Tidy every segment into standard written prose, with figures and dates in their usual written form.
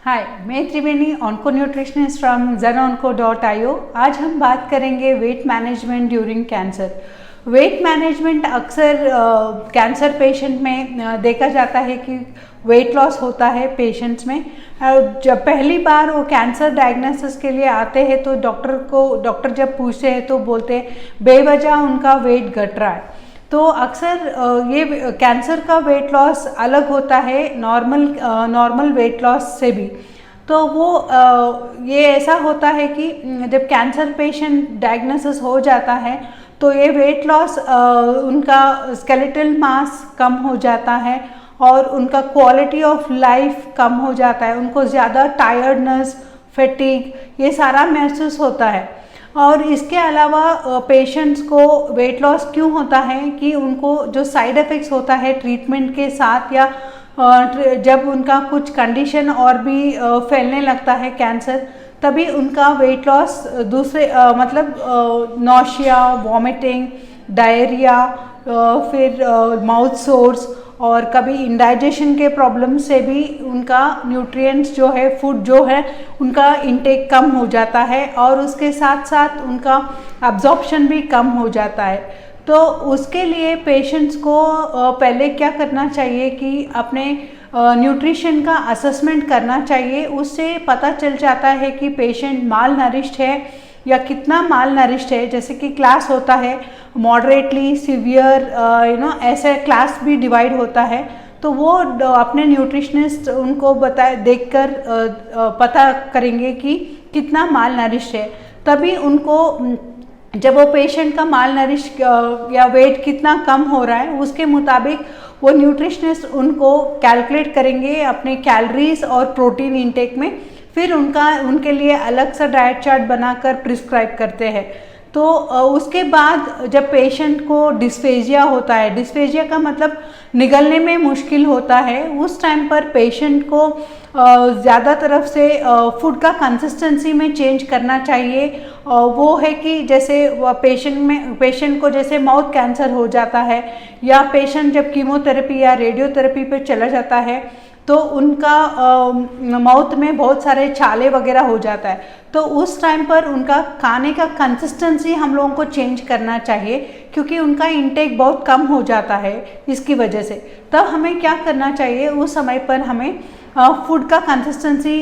हाय, मैं त्रिवेणी onco nutritionist from zenonco.io। आज हम बात करेंगे weight management during cancer. Weight management अक्सर कैंसर पेशेंट में देखा जाता है कि वेट लॉस होता है पेशेंट्स में। जब पहली बार वो कैंसर डायग्नोसिस के लिए आते हैं तो डॉक्टर जब पूछते हैं तो बोलते हैं बेवजह उनका वेट घट रहा है। तो अक्सर ये कैंसर का वेट लॉस अलग होता है नॉर्मल वेट लॉस से भी। तो वो ये ऐसा होता है कि जब कैंसर पेशेंट डायग्नोसिस हो जाता है तो ये वेट लॉस उनका स्केलेटल मास कम हो जाता है और उनका क्वालिटी ऑफ लाइफ कम हो जाता है। उनको ज़्यादा टायर्डनेस, फैटिग ये सारा महसूस होता है। और इसके अलावा पेशेंट्स को वेट लॉस क्यों होता है कि उनको जो साइड इफ़ेक्ट्स होता है ट्रीटमेंट के साथ या जब उनका कुछ कंडीशन और भी फैलने लगता है कैंसर, तभी उनका वेट लॉस दूसरे नौशिया, वॉमिटिंग, डायरिया, फिर माउथ सोर्स और कभी इंडाइजेशन के प्रॉब्लम से भी उनका न्यूट्रिएंट्स जो है, फूड जो है, उनका इंटेक कम हो जाता है और उसके साथ साथ उनका अब्जॉर्प्शन भी कम हो जाता है। तो उसके लिए पेशेंट्स को पहले क्या करना चाहिए कि अपने न्यूट्रिशन का असेसमेंट करना चाहिए। उससे पता चल जाता है कि पेशेंट माल नरिश्ड है या कितना माल नरिश्ड है। जैसे कि क्लास होता है मॉडरेटली, सीवियर, ऐसे क्लास भी डिवाइड होता है। तो वो अपने न्यूट्रिशनिस्ट उनको देखकर पता करेंगे कि कितना माल नरिश्ड है। तभी उनको जब वो पेशेंट का माल नरिश या वेट कितना कम हो रहा है उसके मुताबिक वो न्यूट्रिशनिस्ट उनको कैलकुलेट करेंगे अपने कैलोरीज और प्रोटीन इंटेक में। फिर उनके लिए अलग सा डाइट चार्ट बनाकर प्रिस्क्राइब करते हैं। तो उसके बाद जब पेशेंट को डिस्फेजिया होता है, डिस्फेजिया का मतलब निगलने में मुश्किल होता है, उस टाइम पर पेशेंट को ज़्यादा तरफ से फूड का कंसिस्टेंसी में चेंज करना चाहिए। वो है कि जैसे पेशेंट को जैसे माउथ कैंसर हो जाता है या पेशेंट जब कीमोथेरेपी या रेडियोथेरेपी पे चला जाता है तो उनका माउथ में बहुत सारे छाले वगैरह हो जाता है। तो उस टाइम पर उनका खाने का कंसिस्टेंसी हम लोगों को चेंज करना चाहिए क्योंकि उनका इंटेक बहुत कम हो जाता है इसकी वजह से। तब हमें क्या करना चाहिए, उस समय पर हमें फूड का कंसिस्टेंसी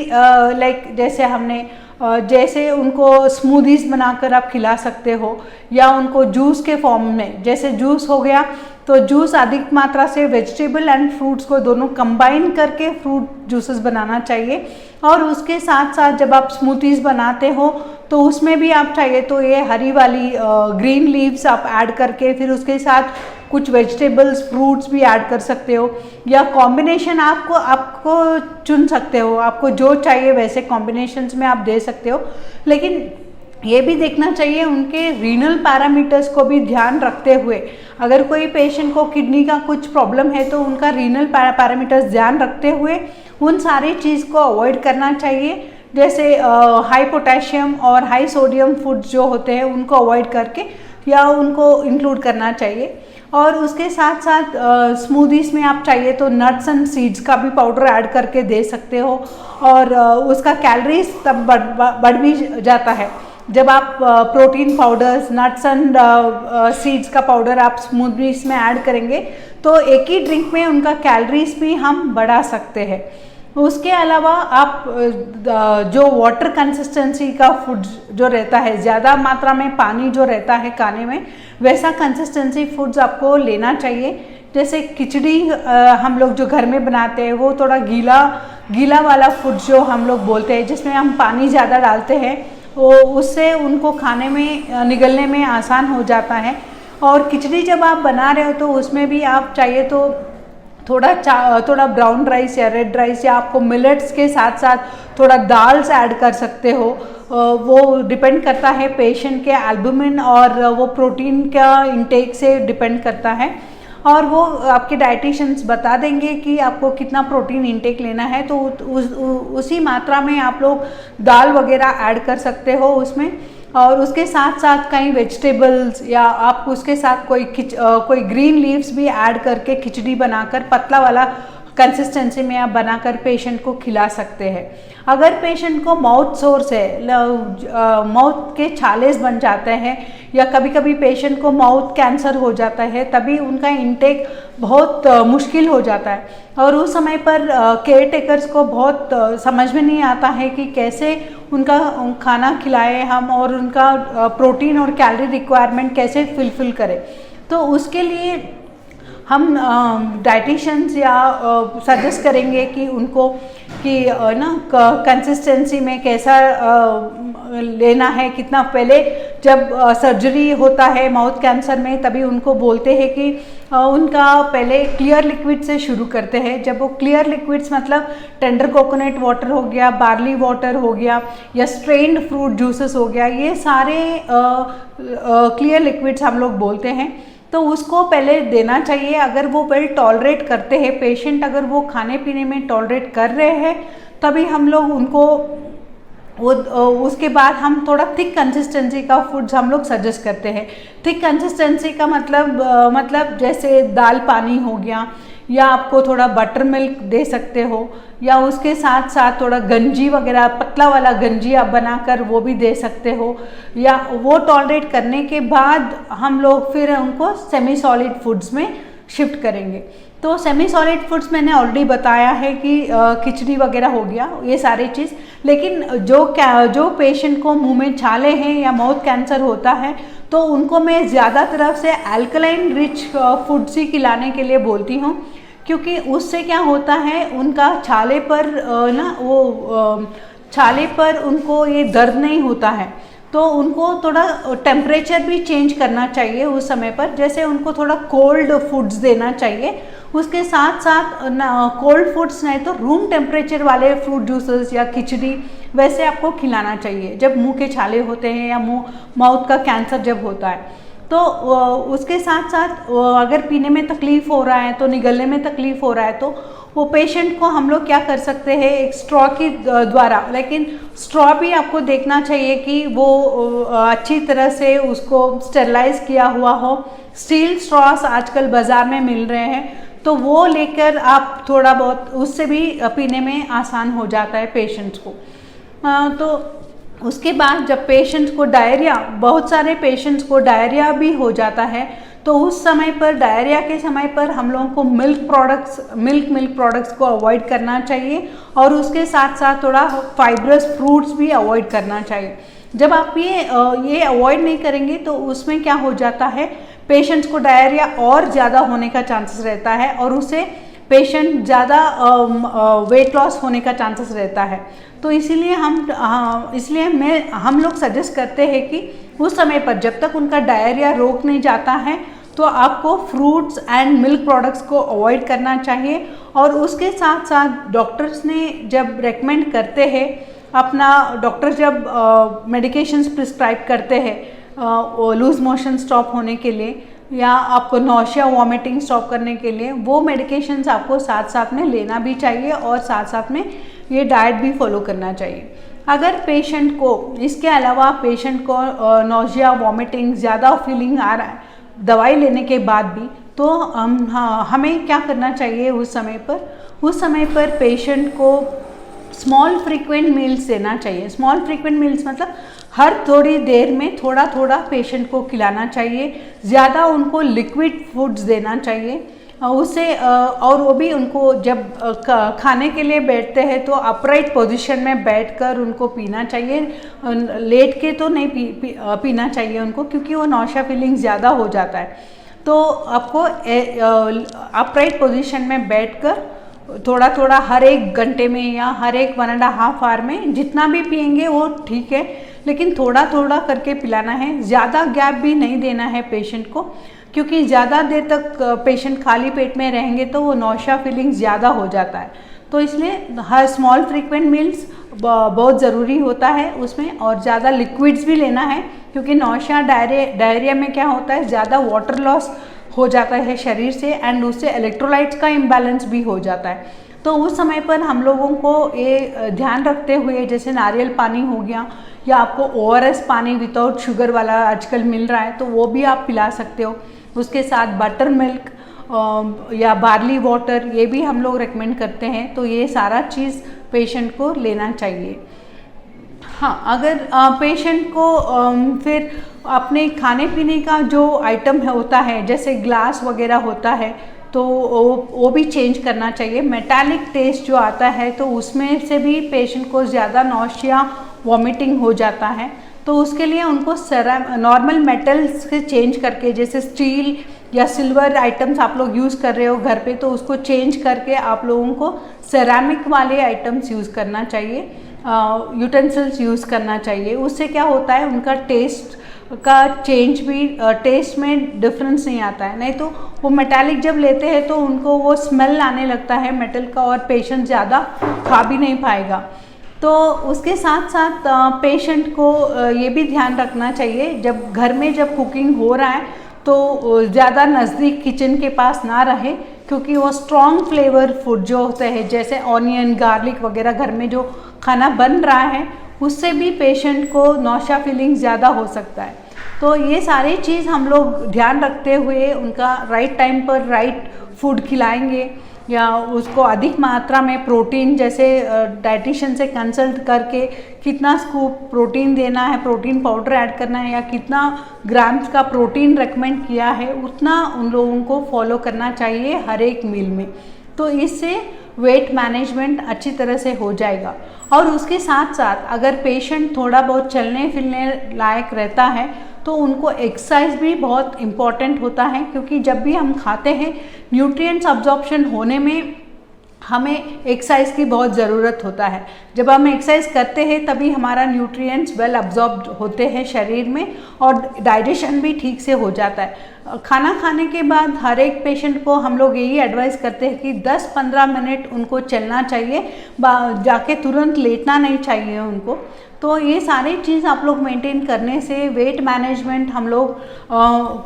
जैसे उनको स्मूदीज़ बनाकर आप खिला सकते हो या उनको जूस के फॉर्म में, जैसे जूस हो गया तो जूस अधिक मात्रा से वेजिटेबल एंड फ्रूट्स को दोनों कंबाइन करके फ्रूट जूसेस बनाना चाहिए। और उसके साथ साथ जब आप स्मूथीज़ बनाते हो तो उसमें भी आप चाहिए तो ये हरी वाली ग्रीन लीव्स आप ऐड करके फिर उसके साथ कुछ वेजिटेबल्स, फ्रूट्स भी ऐड कर सकते हो या कॉम्बिनेशन आपको चुन सकते हो। आपको जो चाहिए वैसे कॉम्बिनेशंस में आप दे सकते हो। लेकिन ये भी देखना चाहिए उनके रीनल पैरामीटर्स को भी ध्यान रखते हुए। अगर कोई पेशेंट को किडनी का कुछ प्रॉब्लम है तो उनका रीनल पैरामीटर्स ध्यान रखते हुए उन सारी चीज़ को अवॉइड करना चाहिए। जैसे हाई पोटेशियम और हाई सोडियम फूड जो होते हैं उनको अवॉइड करके या उनको इंक्लूड करना चाहिए। और उसके साथ साथ स्मूदीज़ में आप चाहिए तो नट्स एंड सीड्स का भी पाउडर ऐड करके दे सकते हो और उसका कैलोरीज तब बढ़ भी जाता है। जब आप protein powders, nuts and seeds का पाउडर आप स्मूदीज़ में ऐड करेंगे तो एक ही ड्रिंक में उनका कैलोरीज भी हम बढ़ा सकते हैं। उसके अलावा आप जो वाटर कंसिस्टेंसी का फूड जो रहता है, ज़्यादा मात्रा में पानी जो रहता है खाने में, वैसा कंसिस्टेंसी फूड्स आपको लेना चाहिए। जैसे खिचड़ी हम लोग जो घर में बनाते हैं वो थोड़ा गीला वाला फूड जो हम लोग बोलते हैं, जिसमें हम पानी ज़्यादा डालते हैं, वो उससे उनको खाने में निगलने में आसान हो जाता है। और खिचड़ी जब आप बना रहे हो तो उसमें भी आप चाहिए तो थोड़ा ब्राउन राइस या रेड राइस या आपको मिलेट्स के साथ साथ थोड़ा दाल्स ऐड कर सकते हो। वो डिपेंड करता है पेशेंट के एल्बुमिन और वो प्रोटीन का इंटेक से डिपेंड करता है। और वो आपके डाइटिशियंस बता देंगे कि आपको कितना प्रोटीन इंटेक लेना है, तो उसी मात्रा में आप लोग दाल वगैरह ऐड कर सकते हो उसमें। और उसके साथ साथ कई वेजिटेबल्स या आप उसके साथ कोई ग्रीन लीव्स भी ऐड करके खिचड़ी बनाकर पतला वाला कंसिस्टेंसी में आप बनाकर पेशेंट को खिला सकते हैं। अगर पेशेंट को माउथ सोर्स है, माउथ के छाले बन जाते हैं या कभी कभी पेशेंट को माउथ कैंसर हो जाता है, तभी उनका इंटेक बहुत मुश्किल हो जाता है और उस समय पर केयर टेकर्स को बहुत समझ में नहीं आता है कि कैसे उनका खाना खिलाएं हम और उनका प्रोटीन और कैलोरी रिक्वायरमेंट कैसे फुलफिल करें। तो उसके लिए हम डाइटिशियंस या सजेस्ट करेंगे कि उनको कि ना कंसिस्टेंसी में कैसा लेना है, कितना पहले जब सर्जरी होता है माउथ कैंसर में तभी उनको बोलते हैं कि उनका पहले क्लियर लिक्विड से शुरू करते हैं। जब वो क्लियर लिक्विड्स मतलब टेंडर कोकोनट वाटर हो गया, बार्ली वाटर हो गया या स्ट्रेन्ड फ्रूट जूसेस हो गया, ये सारे क्लियर लिक्विड्स हम लोग बोलते हैं। तो उसको पहले देना चाहिए। अगर वो वेल टॉलरेट करते हैं पेशेंट, अगर वो खाने पीने में टॉलरेट कर रहे हैं तभी हम लोग उनको उसके बाद हम थोड़ा थिक कंसिस्टेंसी का फूड्स हम लोग सजेस्ट करते हैं। थिक कंसिस्टेंसी का मतलब जैसे दाल पानी हो गया या आपको थोड़ा बटर मिल्क दे सकते हो या उसके साथ साथ थोड़ा गंजी वगैरह पतला वाला गंजी आप बनाकर वो भी दे सकते हो। या वो टॉलरेट करने के बाद हम लोग फिर उनको सेमी सॉलिड फूड्स में शिफ्ट करेंगे। तो सेमी सॉलिड फूड्स मैंने ऑलरेडी बताया है कि खिचड़ी वगैरह हो गया, ये सारी चीज़। लेकिन जो पेशेंट को मुंह में छाले हैं या माउथ कैंसर होता है तो उनको मैं ज़्यादा तरफ से अल्कलाइन रिच फूड्स ही खिलाने के लिए बोलती हूँ, क्योंकि उससे क्या होता है उनका छाले पर छाले पर उनको ये दर्द नहीं होता है। तो उनको थोड़ा टेम्परेचर भी चेंज करना चाहिए उस समय पर, जैसे उनको थोड़ा कोल्ड फूड्स देना चाहिए। उसके साथ साथ कोल्ड फूड्स नहीं तो रूम टेम्परेचर वाले फ्रूट जूसेस या खिचड़ी वैसे आपको खिलाना चाहिए जब मुंह के छाले होते हैं या माउथ का कैंसर जब होता है। तो उसके साथ साथ अगर पीने में तकलीफ़ हो रहा है तो निगलने में तकलीफ़ हो रहा है तो वो पेशेंट को हम लोग क्या कर सकते हैं एक स्ट्रॉ की द्वारा, लेकिन स्ट्रॉ भी आपको देखना चाहिए कि वो अच्छी तरह से उसको स्टेरलाइज किया हुआ हो। स्टील स्ट्रॉस आजकल बाज़ार में मिल रहे हैं तो वो लेकर आप थोड़ा बहुत उससे भी पीने में आसान हो जाता है पेशेंट्स को। तो उसके बाद जब पेशेंट्स को डायरिया, बहुत सारे पेशेंट्स को डायरिया भी हो जाता है तो उस समय पर डायरिया के समय पर हम लोगों को मिल्क प्रोडक्ट्स को अवॉइड करना चाहिए और उसके साथ साथ थोड़ा फाइब्रस फ्रूट्स भी अवॉइड करना चाहिए। जब आप ये अवॉइड नहीं करेंगे तो उसमें क्या हो जाता है पेशेंट्स को डायरिया और ज़्यादा होने का चांसेस रहता है और उससे पेशेंट ज़्यादा वेट लॉस होने का चांसेस रहता है। तो इसीलिए हम लोग सजेस्ट करते हैं कि उस समय पर जब तक उनका डायरिया रोक नहीं जाता है तो आपको फ्रूट्स एंड मिल्क प्रोडक्ट्स को अवॉइड करना चाहिए। और उसके साथ साथ डॉक्टर्स ने जब रेकमेंड करते हैं डॉक्टर जब मेडिकेशंस प्रिस्क्राइब करते हैं लूज मोशन स्टॉप होने के लिए या आपको नौशिया वॉमिटिंग स्टॉप करने के लिए, वो मेडिकेशंस आपको साथ साथ में लेना भी चाहिए और साथ साथ में ये डाइट भी फॉलो करना चाहिए। अगर पेशेंट को इसके अलावा पेशेंट को नौशिया वॉमिटिंग ज़्यादा फीलिंग आ रहा है दवाई लेने के बाद भी, तो हमें क्या करना चाहिए उस समय पर पेशेंट को स्मॉल फ्रीक्वेंट मील्स देना चाहिए। स्मॉल फ्रीक्वेंट मील्स मतलब हर थोड़ी देर में थोड़ा थोड़ा पेशेंट को खिलाना चाहिए। ज़्यादा उनको लिक्विड फूड्स देना चाहिए उससे, और वो भी उनको जब खाने के लिए बैठते हैं तो अपराइट पोजीशन में बैठकर उनको पीना चाहिए। लेट के तो नहीं पीना चाहिए उनको, क्योंकि वो नौशा फीलिंग ज़्यादा हो जाता है। तो आपको अपराइट पोजीशन में बैठकर थोड़ा थोड़ा हर एक घंटे में या हर एक 1.5 आवर में जितना भी पिएंगे वो ठीक है, लेकिन थोड़ा थोड़ा करके पिलाना है। ज़्यादा गैप भी नहीं देना है पेशेंट को, क्योंकि ज़्यादा देर तक पेशेंट खाली पेट में रहेंगे तो वो नौशा फीलिंग ज़्यादा हो जाता है। तो इसलिए हर स्मॉल फ्रीक्वेंट मील्स बहुत ज़रूरी होता है उसमें, और ज़्यादा लिक्विड्स भी लेना है, क्योंकि नौशा डायरिया में क्या होता है ज़्यादा वाटर लॉस हो जाता है शरीर से एंड उससे इलेक्ट्रोलाइट्स का इम्बैलेंस भी हो जाता है। तो उस समय पर हम लोगों को ये ध्यान रखते हुए, जैसे नारियल पानी हो गया या आपको ORS पानी विदाउट शुगर वाला आजकल मिल रहा है तो वो भी आप पिला सकते हो। उसके साथ बटर मिल्क या बार्ली वाटर, ये भी हम लोग रेकमेंड करते हैं। तो ये सारा चीज़ पेशेंट को लेना चाहिए। हाँ, अगर पेशेंट को फिर अपने खाने पीने का जो आइटम होता है, जैसे ग्लास वगैरह होता है, तो वो भी चेंज करना चाहिए। मेटालिक टेस्ट जो आता है तो उसमें से भी पेशेंट को ज़्यादा नौशिया, वॉमिटिंग हो जाता है। तो उसके लिए उनको नॉर्मल मेटल्स से चेंज करके, जैसे स्टील या सिल्वर आइटम्स आप लोग यूज़ कर रहे हो घर पे, तो उसको चेंज करके आप लोगों को सेरामिक वाले आइटम्स यूज़ करना चाहिए, यूटेंसिल्स यूज़ करना चाहिए। उससे क्या होता है, उनका टेस्ट का चेंज भी, टेस्ट में डिफरेंस नहीं आता है। नहीं तो वो मेटालिक जब लेते हैं तो उनको वो स्मेल आने लगता है मेटल का, और पेशेंट ज़्यादा खा भी नहीं पाएगा। तो उसके साथ साथ पेशेंट को ये भी ध्यान रखना चाहिए, जब घर में जब कुकिंग हो रहा है तो ज़्यादा नज़दीक किचन के पास ना रहे, क्योंकि वो स्ट्रॉन्ग फ्लेवर फूड जो होते हैं, जैसे ऑनियन, गार्लिक वगैरह घर में जो खाना बन रहा है, उससे भी पेशेंट को नौशा फीलिंग ज़्यादा हो सकता है। तो ये सारी चीज़ हम लोग ध्यान रखते हुए उनका राइट टाइम पर राइट फूड खिलाएंगे, या उसको अधिक मात्रा में प्रोटीन, जैसे डाइटिशियन से कंसल्ट करके कितना स्कूप प्रोटीन देना है, प्रोटीन पाउडर ऐड करना है, या कितना ग्राम्स का प्रोटीन रेकमेंड किया है, उतना उन लोगों को फॉलो करना चाहिए हर एक मील में। तो इससे वेट मैनेजमेंट अच्छी तरह से हो जाएगा। और उसके साथ साथ अगर पेशेंट थोड़ा बहुत चलने फिरने लायक रहता है तो उनको एक्सरसाइज भी बहुत इम्पॉर्टेंट होता है, क्योंकि जब भी हम खाते हैं न्यूट्रिएंट्स अब्जॉर्प्शन होने में हमें एक्सरसाइज की बहुत ज़रूरत होता है। जब हम एक्सरसाइज करते हैं तभी हमारा न्यूट्रिएंट्स वेल अब्जॉर्ब होते हैं शरीर में, और डाइजेशन भी ठीक से हो जाता है। खाना खाने के बाद हर एक पेशेंट को हम लोग यही एडवाइस करते हैं कि 10-15 मिनट उनको चलना चाहिए, जाके तुरंत लेटना नहीं चाहिए उनको। तो ये सारी चीज़ आप लोग मेंटेन करने से वेट मैनेजमेंट हम लोग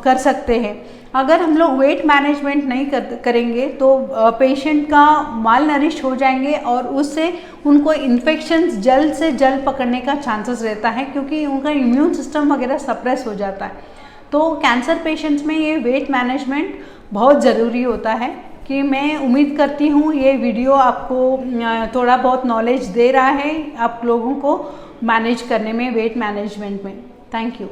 कर सकते हैं। अगर हम लोग वेट मैनेजमेंट नहीं करेंगे तो पेशेंट का माल नरिश हो जाएंगे, और उससे उनको इन्फेक्शंस जल्द से जल्द पकड़ने का चांसेस रहता है, क्योंकि उनका इम्यून सिस्टम वगैरह सप्रेस हो जाता है। तो कैंसर पेशेंट्स में ये वेट मैनेजमेंट बहुत ज़रूरी होता है। कि मैं उम्मीद करती हूँ ये वीडियो आपको थोड़ा बहुत नॉलेज दे रहा है आप लोगों को मैनेज करने में, वेट मैनेजमेंट में। Thank you.